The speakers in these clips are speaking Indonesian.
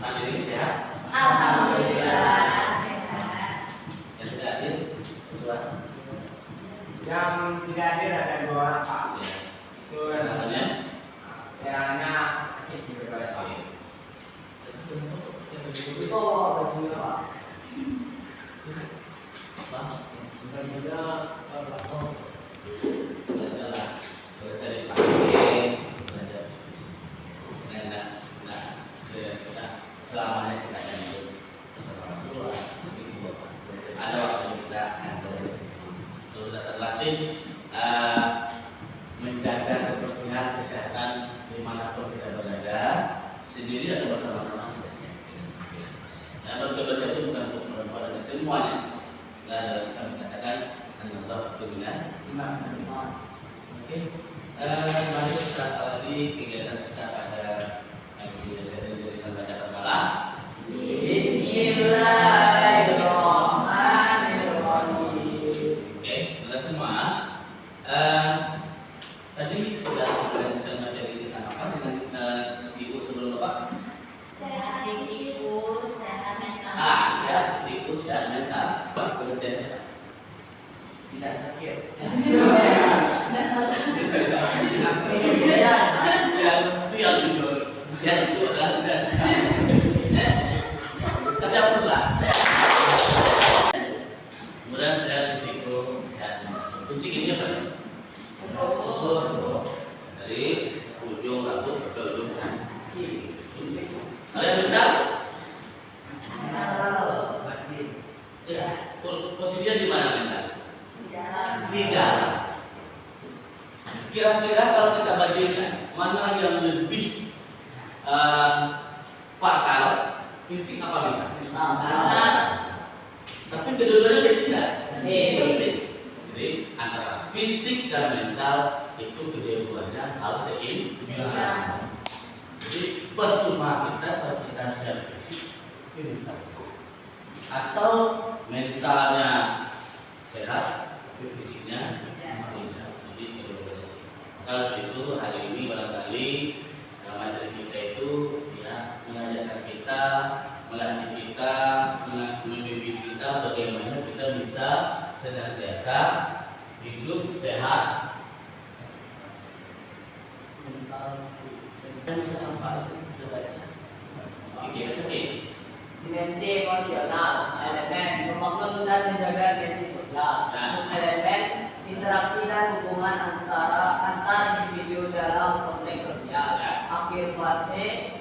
Hari ini sehat? Alhamdulillah sehat. Yang tidak hadir? Dua. Yang tidak hadir ada 2 orang Pak. Ya. Itu Namanya? daerahnya sakit juga Pak. Oke. Itu bajunya Pak. Apa? Bajunya belakang. Belajarlah. Selesai dipakai, belajar di sini. Nah, selamanya kita akan hidup bersama orang tua, ibu bapak. Ada waktu kita akan belajar. Kalau sudah terlatih menjaga kebersihan kesehatan dimanapun kita berada, sendiri atau bersama-sama kita siap dengan kebersihan. Nah, kebersihan itu bukan untuk perempuan dan semuanya. Nah, dalam Islam dikatakan an-nazafatu minal iman. Oke, mari kita awali kegiatan kita pada hari biasa dengan baca basmalah. Bismillahirrahmanirrahim. Oke, sudah semua. Tadi sudah melanjutkan materi tentang apa dengan ibu sebelum bapak? Sehat fisikku, sehat mental. Sehat fisikku, sehat mental. Pengertian sehat. Tidak sakit. Yang jujur, sehat itu adalah tidak sehat. Kita hapuslah. Kemudian sehat fisikku, sehat mental. Fisik ini apa? Dari ujung rambut ke ujung kaki. Kalian sudah? Ya, posisinya di mana mental? Di dalam. Kira-kira kalau kita bagikan mana yang lebih fatal, fisik apa mental? Tapi kedua-duanya berbeda. Penting. Jadi antara fisik dan mental itu kedua-duanya harus seimbang. Jadi percuma kita kalau kita sehat fisik itu mental. Atau mentalnya sehat, tapi fisiknya tidak. Jadi kedua-duanya seimbang. Kalau itu hari ini barangkali materi kita itu ya mengajarkan kita, melatih kita, membimbing kita bagaimana kita bisa senantiasa hidup sehat. Bisa apa itu? Bisa baca. Oke, baca oke. Dimensi emosional, elemen membangun dan menjaga dimensi sosial, elemen interaksi dan hubungan antar individu dalam konteks sosial. Akhir fase,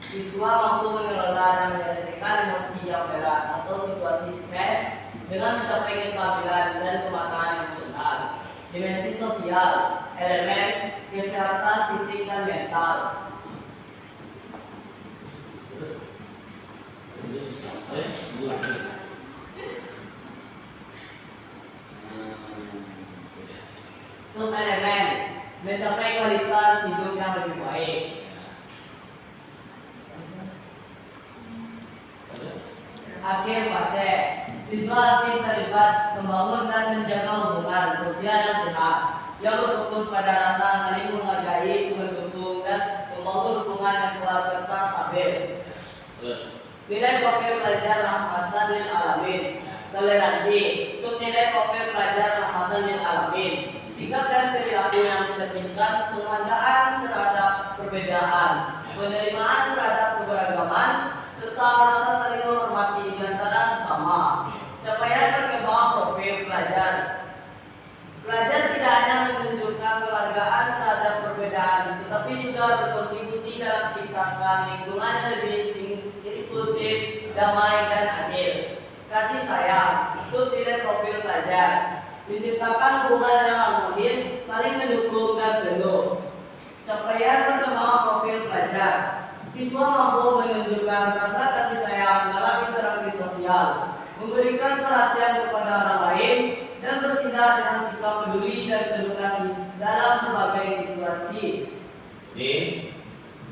siswa mampu mengelola dan menyelesaikan emosi yang berat atau situasi stres dengan mencapai kestabilan dan kematangan emosional. Dimensi sosial, elemen kesehatan fisik dan mental. Subelemen mencapai kualitas hidup yang lebih baik. Akhir fase, siswa aktif terlibat membangun dan menjaga hubungan sosial yang sehat yang berfokus pada rasa saling menghargai, mendukung dan membangun hubungan yang kuat serta stabil. Nilai profil pelajar rahmatan lil alamin. Toleransi, subnilai profil pelajar rahmatan lil alamin. Sikap dan perilaku yang mencerminkan penghargaan terhadap perbedaan, penerimaan terhadap keberagaman, serta rasa saling menghormati di antara sesama. Capaian perkembangan profil pelajar. Pelajar tidak hanya menunjukkan penghargaan terhadap perbedaan, tetapi juga berkontribusi dalam menciptakan lingkungan yang lebih inklusif, damai, dan adil. Kasih sayang, subnilai profil pelajar. Menciptakan hubungan yang harmonis, saling mendukung dan penuh. Capaian perkembangan profil pelajar. Siswa mampu menunjukkan rasa kasih sayang dalam interaksi sosial, memberikan perhatian kepada orang lain, dan bertindak dengan sikap peduli dan penuh kasih dalam berbagai situasi. Jadi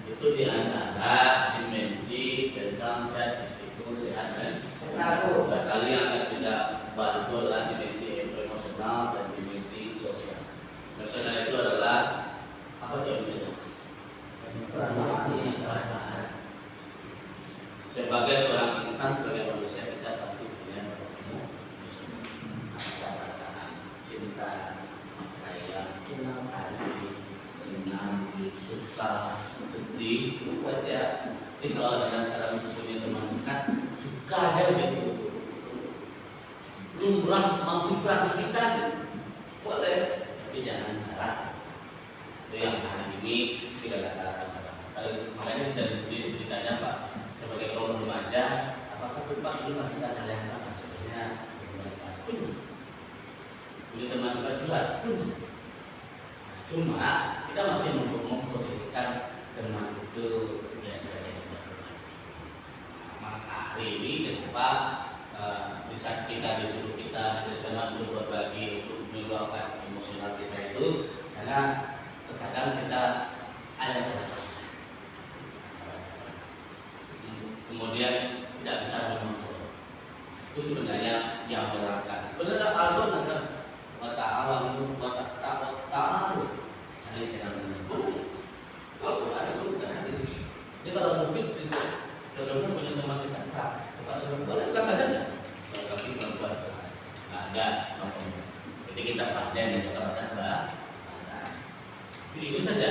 itu di antara dimensi tentang sehat fisikku, sehat dan mental. Barangkali yang akan kita bahas itu adalah dimensi emosional dan dimensi sosial. Emosional itu adalah apa itu emosional? Perasaan. Jadi kalau anda sekarang punya teman dekat, suka aja gitu, lumrah memfikrah kita, boleh, tapi jangan salah. Itu yang hari ini tidak ada kata-kata. Makanya dari ditanya Pak, sebagai kaum remaja, apakah Pak dulu masih ada hal yang sama sebenarnya? Punya teman dekat juga, cuma kita masih memposisikan teman itu biasanya tidak berbagi. Maka hari ini kenapa di saat kita disuruh kita teman untuk berbagi, untuk meluapkan emosional kita itu, karena terkadang kita ada salah, kemudian tidak bisa mengontrol. Itu sebenarnya yang menerapkan. Sebenarnya Al-Quran ada wata'awanu wata'aruf, saling kenal mengenal. Al-Quran itu bukan hadis. Jadi kalau mungkin saudara punya teman dekat, Pak sudah boleh silakan saja. Tapi perempuan ada nomornya. Jadi kita pandai menjaga batas. Jadi itu saja.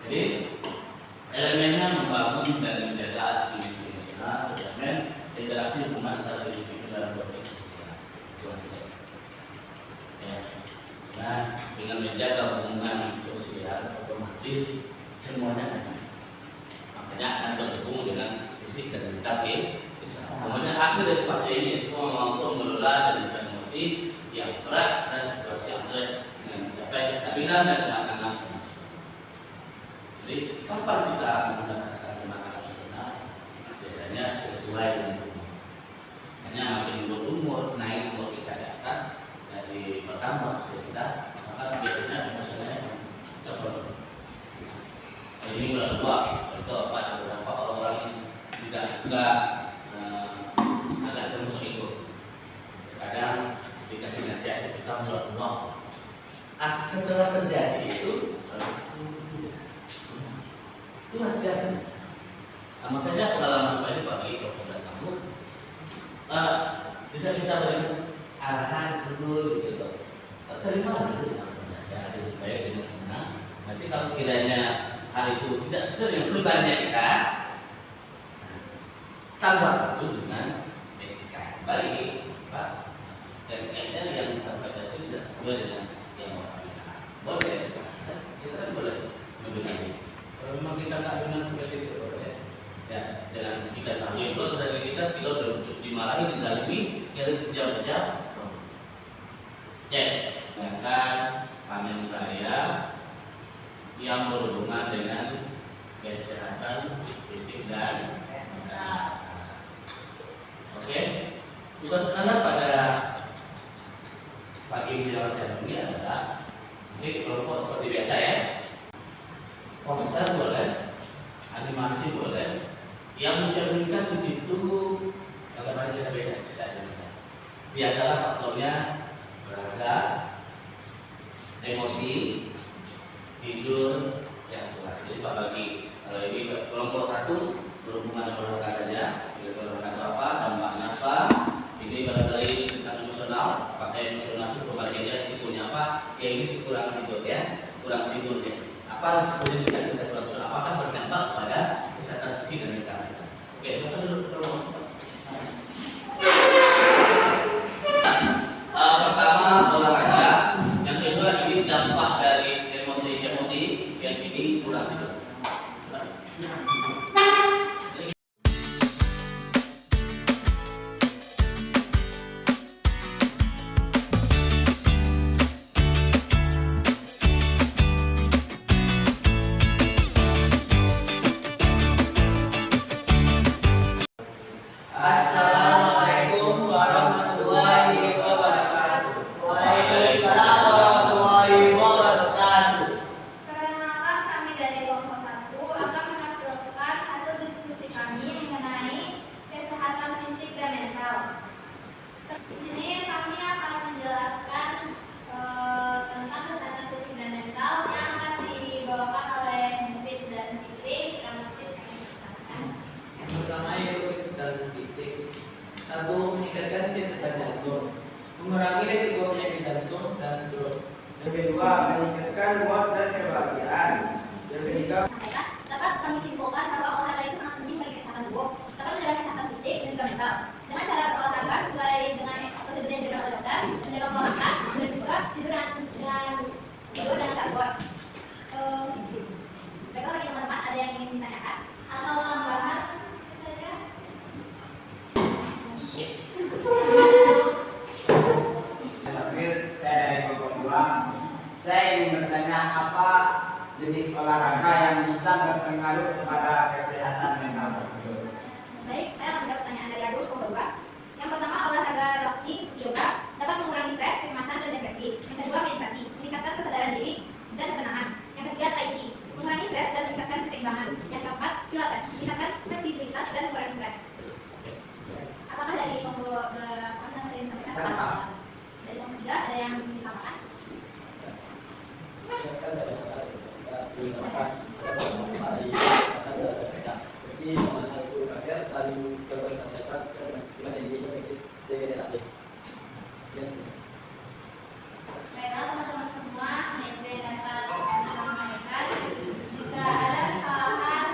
Jadi elemennya membangun dan menjaga dimensi emosional, sebenarnya interaksi hubungan antara individu dalam konteks sosial. Ya. Nah, dengan menjaga hubungan sosial otomatis semuanya ada. Makanya akan terhubung dengan fisik dan mental kita. Kemudian akhir dari fase ini semua mampu mengelola dan menjaga emosi yang berat dan situasi yang stres dengan mencapai kestabilan dan kematangan emosional. Jadi kapan kita merasakan kematangan emosional? Biasanya sesuai dengan umur. Hanya makin berumur, naik umur kita di atas dari bertambah usia kita, maka biasanya emosionalnya terpenuhi. Ini mulai luar. Contoh pada beberapa orang tidak suka agak termasuk ikut. Kadang dikasih nasihat kita mulai luar. Setelah terjadi itu wajar. Makanya pengalaman kembali bagi saudara kamu bisa kita berikan arahan dulu gitu. Terima dulu ya, lebih baik dengan senang. Nanti kalau sekiranya hal itu tidak sesuai dengan pribadinya kita, tambah itu dengan etika baik, Pak. Dan kaitan yang disampaikan itu tidak sesuai dengan yang orang kita. Boleh, kita kan boleh membenahi. Kalau memang kita tak benar seperti itu, boleh. Ya, dengan kita sambil belum dari kita dimarahi, dizalimi, kita diam saja. Ya, sedangkan panen raya yang berhubungan dengan kesehatan fisik dan mental. Oke, tugas Anda pada pagi ini adalah ini kelompok seperti biasa ya. Poster boleh, animasi boleh, yang mencerminkan di situ bagaimana kita biasa. Di antara faktornya berada emosi, tidur yang kurang. Jadi Pak bagi kalau ini kelompok satu berhubungan dengan olahraga saja, olahraga apa, dampaknya apa, ini barangkali tentang emosional, fase emosional itu pembagiannya risikonya apa, ya ini kurang tidur ya, kurang tidur ya. Apa risikonya jika kita kurang tidur? Apakah berdampak pada kesehatan fisik dan mental kita? Oke, siapa dulu kelompok satu? Pertama olahraga, yang kedua ini dampak dari emosi yang ini kurang tidur. Assalamualaikum warahmatullahi wabarakatuh. Waalaikumsalam warahmatullahi wabarakatuh. Perkenalkan, kami dari kelompok 1 akan menampilkan hasil diskusi kami mengenai kesehatan fisik dan mental. Di sini kami akan menjelaskan tentang kesehatan fisik dan mental yang akan dibawakan oleh Mufid dan Fikri. Mufid kami bersama. Yang pertama yaitu kesehatan fisik. 1. Meningkatkan kesehatan jantung, mengurangi risiko penyakit jantung dan stroke. Yang kedua, meningkatkan mood dan kebahagiaan. Yang ketiga, Dapat kami simpulkan bahwa olahraga itu sangat penting olahraga yang bisa berpengaruh kepada kesehatan mental tersebut? Baik, saya akan menjawab pertanyaan dari Agus Kohoba. Yang pertama, olahraga boxing, yoga dapat mengurangi stres, kecemasan, dan depresi. Yang kedua, meditasi, meningkatkan kesadaran diri dan ketenangan. Yang ketiga, tai chi, mengurangi stres dan meningkatkan keseimbangan. Yang keempat, pilates, meningkatkan fleksibilitas dan mengurangi stres. Apakah dari kelompok dari sampaikan? Sama. Dari kelompok ketiga ada yang ingin ditambahkan? Baiklah teman-teman semua, hanya itu yang dapat kami sampaikan. Jika ada kesalahan,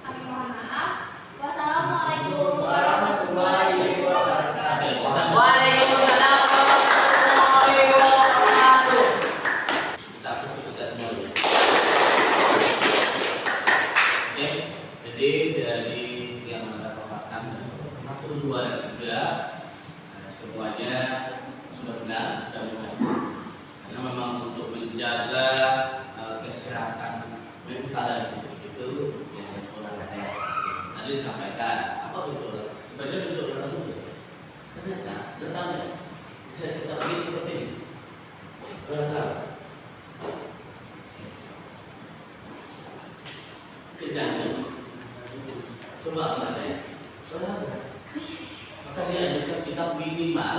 kami mohon maaf. Wassalamualaikum warahmatullahi wabarakatuh. Waalaikumsalam warahmatullahi wabarakatuh. Kita harus tugas semua dulu. Oke, jadi dari yang mendapatkan 1, 2, dan 3 semuanya sudah benar, sudah mencapai. Karena memang untuk menjaga kesehatan mental dan fisik itu yang olahraga. Tadi disampaikan apa betul? Sebenarnya bentuk olahraga itu ternyata letaknya bisa kita pilih seperti ini. Olahraga. Kejangan. Coba enggak saya. Olahraga. Maka dianjurkan kita minimal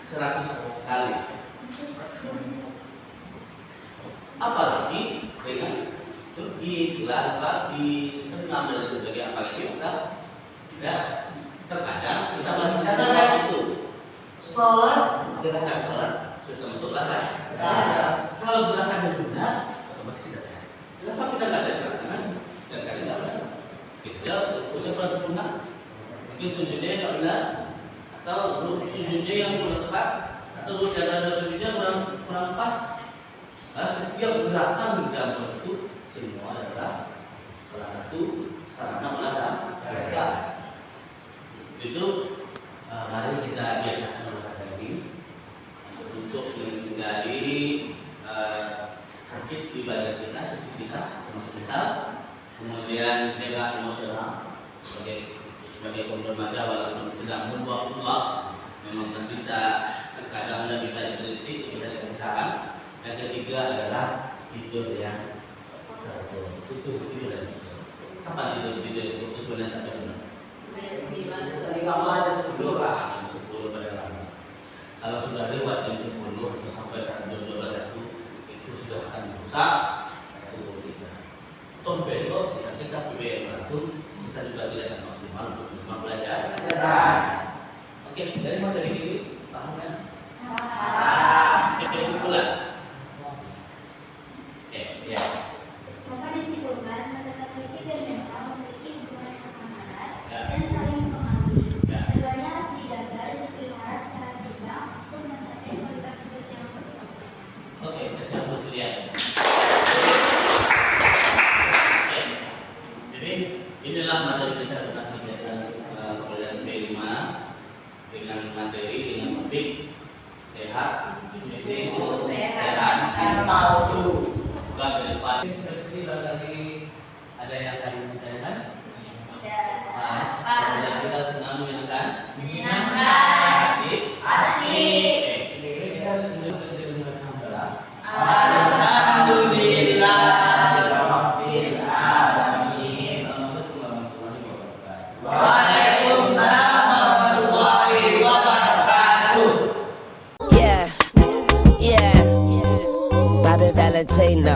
100 kali. Apalagi dengan pergi, lari, senam dan sebagainya, apalagi kita terkadang kita masih catatan itu sholat gerakan sholat sudah masuk olahraga. Kalau gerakannya benar, otomatis kita sehat. Kenapa kita nggak sehat? Karena dan kali nggak benar. Kita punya peran sempurna. Mungkin sujudnya nggak benar, atau sujudnya yang kurang tepat, atau jalan sujudnya kurang pas. Karena setiap gerakan di dalam sholat itu semua adalah salah satu sarana olahraga. Itu mari kita biasakan olahraga ini untuk menghindari sakit di badan kita, fisik kita, termasuk mental, kemudian jaga emosional sebagai kaum remaja walaupun sedang berbuat memang tak bisa, kadang nggak bisa dikritik, bisa dikasih saran. Yang ketiga adalah tidur yang teratur. Tidur dan tidur. Kapan tidur itu sebenarnya sampai benar? Dari kamar jam 10 Pak. Jam 10 pada lama. Kalau sudah lewat jam 10 atau sampai jam 12 itu sudah akan rusak tubuh kita. Toh besok bisa kita PBM langsung, kita juga tidak akan maksimal untuk belajar. Oke, dari materi ini paham kan? Kesimpulan. Ya. Maka disimpulkan, kesehatan fisik dan mental memiliki hubungan yang sangat erat Ya. dan saling mempengaruhi. Ya. Keduanya harus dijaga dan dipelihara secara seimbang untuk mencapai kualitas hidup yang berkualitas. Oke, kita siap berkuliah. Jadi inilah materi kita tentang kegiatan kuliah B5 dengan materi dengan topik sehat, fisik, sehat, mental. bukan ke depan. Sini barangkali ada yang akan ditanyakan? Mas, kemudian kita senang menyenangkan. Asik. Oke, sini kita menunjukkan dengan alhamdulillah. Alhamdulillah rabbil alamin. Assalamualaikum warahmatullahi wabarakatuh. Waalaikumsalam warahmatullahi wabarakatuh. Yeah, yeah. Bobby Valentino.